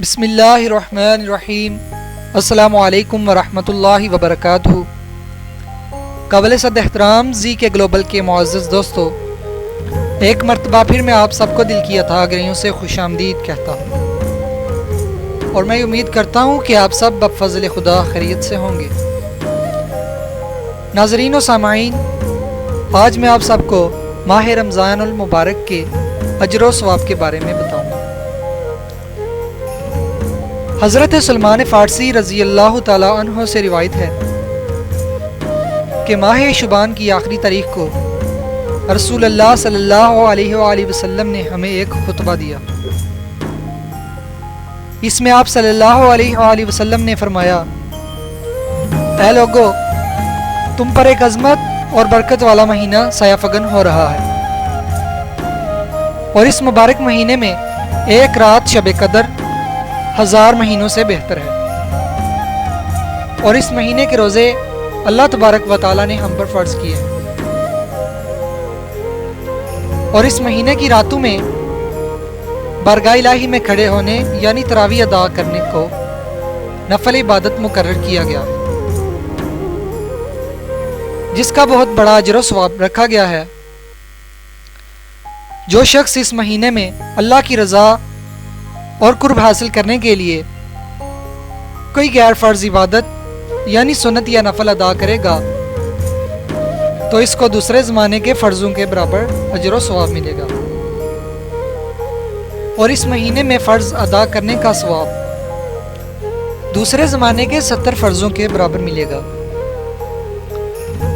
بسم اللہ الرحمن الرحیم۔ السلام علیکم ورحمۃ اللہ وبرکاتہ۔ قابل صد احترام زی کے گلوبل کے معزز دوستو، ایک مرتبہ پھر میں آپ سب کو دل کی اتھا گریوں سے خوش آمدید کہتا ہوں، اور میں امید کرتا ہوں کہ آپ سب بفضل خدا خیریت سے ہوں گے۔ ناظرین و سامعین، آج میں آپ سب کو ماہ رمضان المبارک کے اجر و ثواب کے بارے میں بتاؤں گا۔ حضرت سلمان فارسی رضی اللہ تعالیٰ عنہ سے روایت ہے کہ ماہ شعبان کی آخری تاریخ کو رسول اللہ صلی اللہ علیہ وآلہ وسلم نے ہمیں ایک خطبہ دیا۔ اس میں آپ صلی اللہ علیہ وآلہ وسلم نے فرمایا، اے لوگو، تم پر ایک عظمت اور برکت والا مہینہ سایہ فگن ہو رہا ہے، اور اس مبارک مہینے میں ایک رات شب قدر 1000 مہینوں سے بہتر ہے، اور اس مہینے کے روزے اللہ تبارک و تعالیٰ نے ہم پر فرض کیے ہیں، اور اس مہینے کی راتوں میں بارگاہ الہی میں کھڑے ہونے یعنی تراویح ادا کرنے کو نفل عبادت مقرر کیا گیا ہے، جس کا بہت بڑا اجر و ثواب رکھا گیا ہے۔ جو شخص اس مہینے میں اللہ کی رضا اور قرب حاصل کرنے کے لیے کوئی غیر فرض عبادت یعنی سنت یا نفل ادا کرے گا تو اس کو دوسرے زمانے کے فرضوں کے برابر اجر و ثواب ملے گا، اور اس مہینے میں فرض ادا کرنے کا ثواب دوسرے زمانے کے 70 فرضوں کے برابر ملے گا۔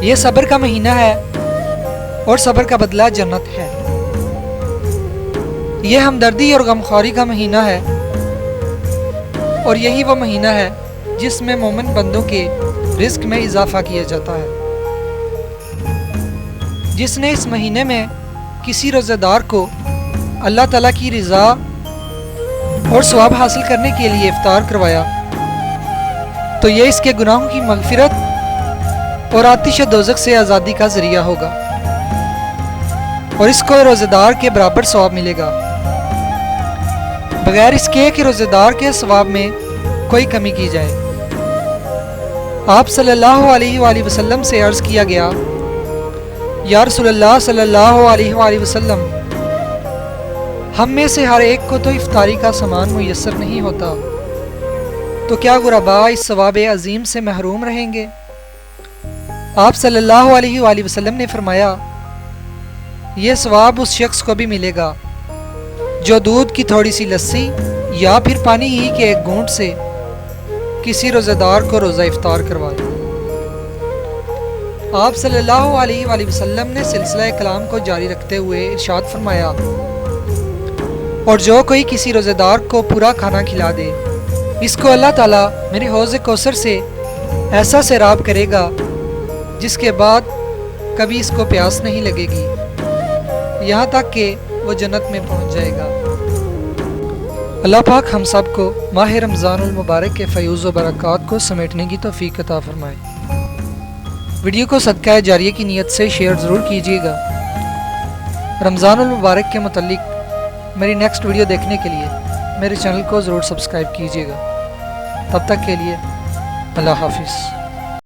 یہ صبر کا مہینہ ہے، اور صبر کا بدلہ جنت ہے۔ یہ ہمدردی اور غمخواری کا مہینہ ہے، اور یہی وہ مہینہ ہے جس میں مومن بندوں کے رزق میں اضافہ کیا جاتا ہے۔ جس نے اس مہینے میں کسی روزہ دار کو اللہ تعالیٰ کی رضا اور ثواب حاصل کرنے کے لیے افطار کروایا تو یہ اس کے گناہوں کی مغفرت اور آتش دوزخ سے آزادی کا ذریعہ ہوگا، اور اس کو روزہ دار کے برابر ثواب ملے گا، بغیر اس کے کہ روزہ دار کے ثواب میں کوئی کمی کی جائے۔ آپ صلی اللہ علیہ وآلہ وسلم سے عرض کیا گیا، یا رسول اللہ صلی اللہ علیہ وآلہ وسلم، ہم میں سے ہر ایک کو تو افطاری کا سامان میسر نہیں ہوتا، تو کیا غرباء اس ثواب عظیم سے محروم رہیں گے؟ آپ صلی اللہ علیہ وآلہ وسلم نے فرمایا، یہ ثواب اس شخص کو بھی ملے گا جو دودھ کی تھوڑی سی لسی یا پھر پانی ہی کے ایک گھونٹ سے کسی روزہ دار کو روزہ افطار کروائے۔ آپ صلی اللہ علیہ وآلہ وسلم نے سلسلہ کلام کو جاری رکھتے ہوئے ارشاد فرمایا، اور جو کوئی کسی روزہ دار کو پورا کھانا کھلا دے، اس کو اللہ تعالیٰ میرے حوض کوثر سے ایسا سیراب کرے گا جس کے بعد کبھی اس کو پیاس نہیں لگے گی، یہاں تک کہ وہ جنت میں پہنچ جائے گا۔ اللہ پاک ہم سب کو ماہ رمضان المبارک کے فیوز و برکات کو سمیٹنے کی توفیق عطا فرمائے۔ ویڈیو کو صدقہ جاریہ کی نیت سے شیئر ضرور کیجیے گا۔ رمضان المبارک کے متعلق میری نیکسٹ ویڈیو دیکھنے کے لیے میرے چینل کو ضرور سبسکرائب کیجیے گا۔ تب تک کے لیے اللہ حافظ۔